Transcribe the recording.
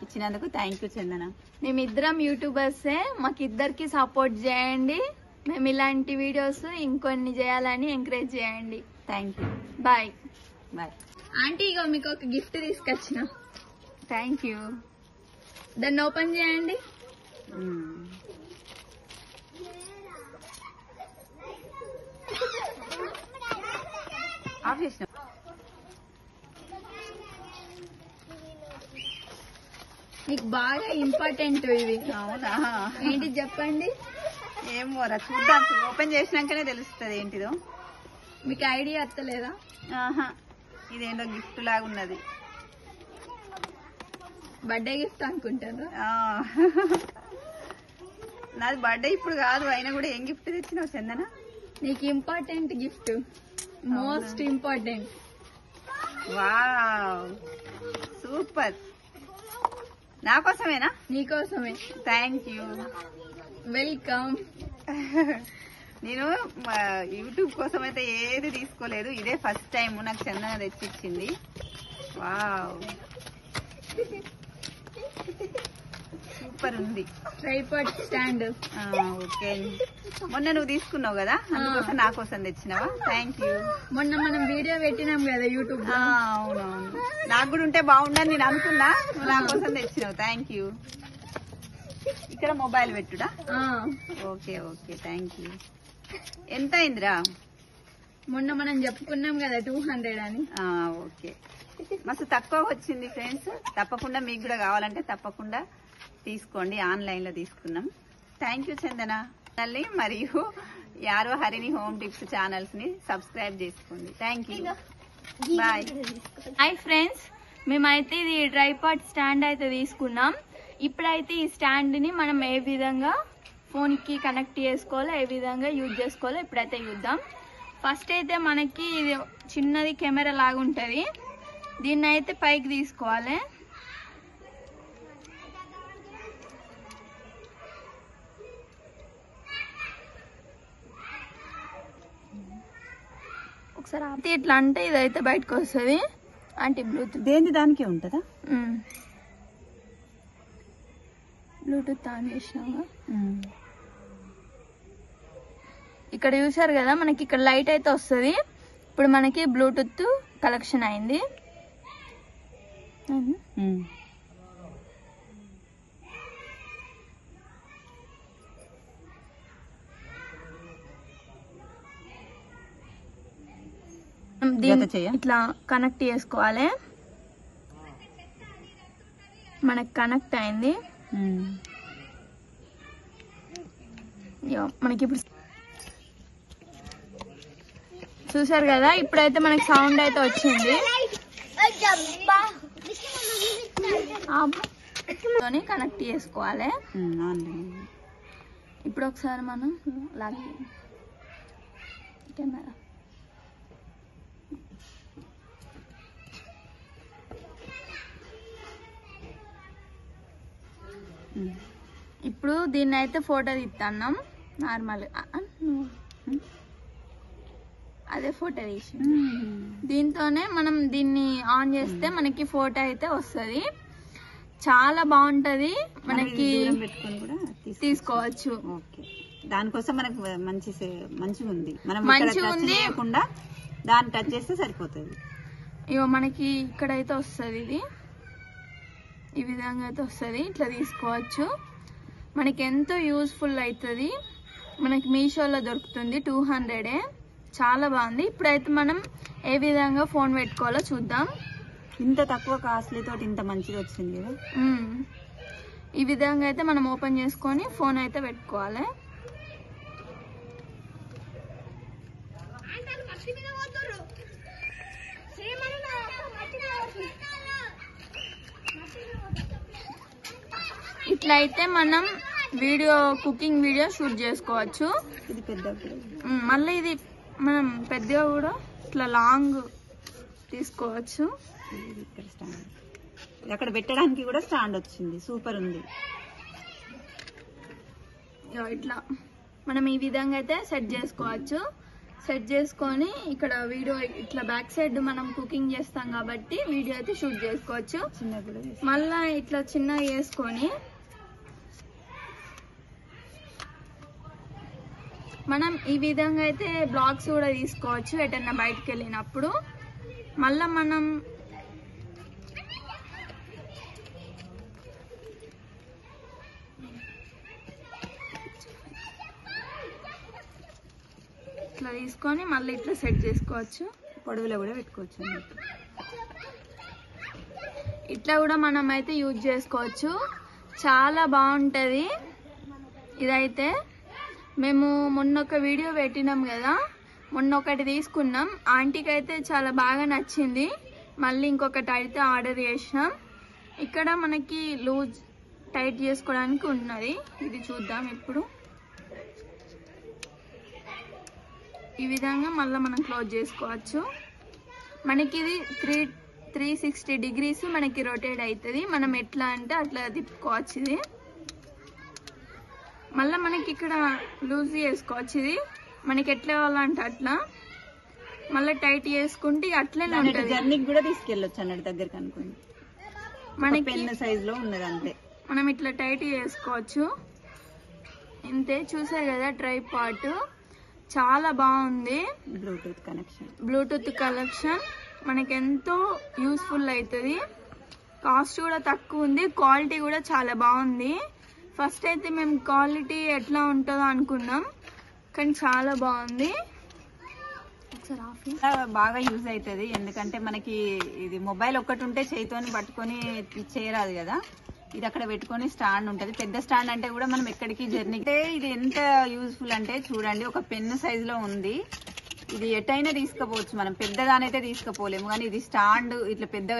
ఇచ్చినందుకు thank you చందన. మేమిద్దరం యూట్యూబర్సే, మాకిద్దరికి support చేయండి. మేము ఇలాంటి వీడియోస్ ఇంకొన్ని చేయాలని ఎంకరేజ్ చేయండి. Thank you. Bye bye. Aunty ఇగో మీకు ఒక గిఫ్ట్ తీసుకొచ్చిన. Thank you. దాన్ని ఓపెన్ చేయండి. ఆఫీస్ మీకు బాగా ఇంపార్టెంట్ ఇవి. అవునా? ఏంటి చెప్పండి. ఏమోరా చూద్దాం, ఓపెన్ చేసినాకనే తెలుస్తుంది ఏంటిదో. మీకు ఐడియా వస్తలేదా? ఇదేంటో గిఫ్ట్ లాగా ఉన్నది. బర్త్డే గిఫ్ట్ అనుకుంటాను. నాది బర్త్డే ఇప్పుడు కాదు, అయినా కూడా ఏం గిఫ్ట్ తెచ్చినావు చందన? నీకు important gift, most important. Wow super. నా కోసమేనా? నీకోసమే. Thank you. వెల్కమ్. నేను యూట్యూబ్ కోసం అయితే ఏది తీసుకోలేదు, ఇదే ఫస్ట్ టైం నాకు చందన తెచ్చిచ్చింది. వావ్ సూపర్ ఉంది. Tripod stand. ఓకే. మొన్న నువ్వు తీసుకున్నావు కదా, అందుకోసం నా కోసం తెచ్చినావా? Thank you. మొన్న మనం వీడియో పెట్టినాం కదా యూట్యూబ్. అవునవును, నాకు కూడా ఉంటే బాగుండని నేను అనుకున్నా, నువ్వు నా కోసం తెచ్చినావు. Thank you. ఇక్కడ మొబైల్ పెట్టుడా? Okay okay thank you. ఎంత అయిందిరా? మొన్న మనం చెప్పుకున్నాం కదా 200 అని. ఓకే, మస్తు తక్కువ వచ్చింది ఫ్రెండ్స్. తప్పకుండా మీకు కూడా కావాలంటే తప్పకుండా తీసుకోండి, ఆన్లైన్ లో తీసుకున్నాం. Thank you Chandana. మరియు యారో హరిణి హోమ్ టిప్స్ ఛానల్స్ ని సబ్స్క్రైబ్ చేసుకోండి. Thank you. Bye. Hi friends, మేమైతే ఇది ట్రైపాడ్ స్టాండ్ అయితే తీసుకున్నాం. ఇప్పుడైతే ఈ స్టాండ్ ని మనం ఏ విధంగా ఫోన్ కి కనెక్ట్ చేసుకోవాలో, ఏ విధంగా యూజ్ చేసుకోవాలో ఇప్పుడైతే చూద్దాం. ఫస్ట్ అయితే మనకి ఇది చిన్నది కెమెరా లాగా ఉంటది. దీన్ని అయితే పైకి తీసుకోవాలి. ఒకసారి ఆపితే ఇట్లా అంటే ఇదైతే బయటకు వస్తుంది. అంటే బ్లూటూత్ దేని దానికే ఉంటుందా? బ్లూటూత్ ఆన్ చేసినాగా. ఇక్కడ చూసారు కదా, మనకి ఇక్కడ లైట్ అయితే వస్తుంది. ఇప్పుడు మనకి బ్లూటూత్ కనెక్షన్ అయింది. ఇట్లా కనెక్ట్ చేసుకోవాలి. మనకి కనెక్ట్ అయింది. మనకి ఇప్పుడు చూసారు కదా, ఇప్పుడైతే మనకి సౌండ్ అయితే వచ్చింది. కనెక్ట్ చేసుకోవాలి. ఇప్పుడు ఒకసారి మనం లాగి కెమెరా ఇప్పుడు దీన్ని అయితే ఫోటో తీస్తున్నాం. నార్మల్ అదే ఫోటో తీసి దీంతోనే మనం దీన్ని ఆన్ చేస్తే మనకి ఫోటో అయితే వస్తుంది. చాలా బాగుంటది, మనకి తీసుకోవచ్చు. దానికోసం మనకు మంచిగా ఉంది. మనం చేయకుండా దాన్ని టచ్ చేస్తే సరిపోతుంది. ఇగో మనకి ఇక్కడైతే వస్తుంది, ఇది ఈ విధంగా అయితే వస్తుంది. ఇట్లా తీసుకోవచ్చు. మనకి ఎంతో యూస్ఫుల్ అవుతుంది. మనకి మీషోలో దొరుకుతుంది, 200. చాలా బాగుంది. ఇప్పుడైతే మనం ఏ విధంగా ఫోన్ పెట్టుకోవాలో చూద్దాం. ఇంత తక్కువ కాస్ట్లీ తోటి ఇంత మంచిగా వచ్చింది కదా. ఈ విధంగా అయితే మనం ఓపెన్ చేసుకొని ఫోన్ అయితే పెట్టుకోవాలి. ఇట్లా అయితే మనం కుకింగ్ వీడియో షూట్ చేసుకోవచ్చు. ఇది పెద్ద, మళ్ళీ ఇది మనం పెద్దగా కూడా ఇట్లా లాంగ్ తీసుకోవచ్చు. అక్కడ పెట్టడానికి కూడా స్టాండ్ వచ్చింది, సూపర్ ఉంది. ఇట్లా మనం ఈ విధంగా అయితే సెట్ చేసుకోవచ్చు. సెట్ చేసుకొని ఇక్కడ వీడియో ఇట్లా బ్యాక్ సైడ్ మనం కుకింగ్ చేస్తాం కాబట్టి వీడియో అయితే షూట్ చేసుకోవచ్చు. మళ్ళా ఇట్లా చిన్నగా వేసుకొని మనం ఈ విధంగా అయితే బ్లాగ్స్ కూడా తీసుకోవచ్చు ఎటన్నా బయటకు వెళ్ళినప్పుడు. మళ్ళా మనం ఇట్లా తీసుకొని మళ్ళీ ఇట్లా సెట్ చేసుకోవచ్చు. పొడవులో కూడా పెట్టుకోవచ్చు. ఇట్లా కూడా మనం అయితే యూజ్ చేసుకోవచ్చు. చాలా బాగుంటుంది ఇదైతే. మేము మొన్న ఒక వీడియో పెట్టినాం కదా, మొన్న ఒకటి తీసుకున్నాం. ఆంటీకి అయితే చాలా బాగా నచ్చింది. మళ్ళీ ఇంకొకటి అయితే ఆర్డర్ చేసినాం. ఇక్కడ మనకి లూజ్ టైట్ చేసుకోవడానికి ఉన్నది. ఇది చూద్దాం ఇప్పుడు. ఈ విధంగా మళ్ళీ మనం క్లోజ్ చేసుకోవచ్చు. మనకి ఇది 360 డిగ్రీస్ మనకి రొటేట్ అవుతుంది. మనం ఎట్లా అంటే అట్లా తిప్పుకోవచ్చు. ఇది మళ్ళీ మనకి ఇక్కడ లూజ్ చేసుకోవచ్చు. ఇది మనకి ఎట్లా కావాలంటే అట్లా మళ్ళీ టైట్ చేసుకుంటే అట్లనే ఉంటుంది. జర్నీకి కూడా తీసుకెళ్ళొచ్చు అన్నట్టు దగ్గరికి అనుకోండి. మనకి పెన్ సైజ్ లో ఉన్నది అంతే. మనం ఇట్లా టైట్ చేసుకోవచ్చు. ఇంతే. చూసారు కదా ట్రైపాడ్ చాలా బాగుంది. బ్లూటూత్ కనెక్షన్ మనకి ఎంతో యూస్ఫుల్ అవుతుంది. కాస్ట్ కూడా తక్కువ ఉంది. క్వాలిటీ కూడా చాలా బాగుంది. ఫస్ట్ అయితే మేము క్వాలిటీ ఎట్లా ఉంటుందో అనుకున్నాం, కానీ చాలా బాగుంది. బాగా యూజ్ అవుతుంది. ఎందుకంటే మనకి ఇది మొబైల్ ఒక్కటి ఉంటే చేతితోని పట్టుకొని చేయరాదు కదా. ఇది అక్కడ పెట్టుకొని స్టాండ్ ఉంటుంది. పెద్ద స్టాండ్ అంటే కూడా మనం ఎక్కడికి జర్నీ. ఇది ఎంత యూజ్ఫుల్ అంటే చూడండి, ఒక పెన్ సైజ్ లో ఉంది. ఇది ఎటైనా తీసుకుపోవచ్చు. మనం పెద్దదానైతే తీసుకుపోలేము, కానీ ఇది స్టాండ్ ఇట్లా పెద్ద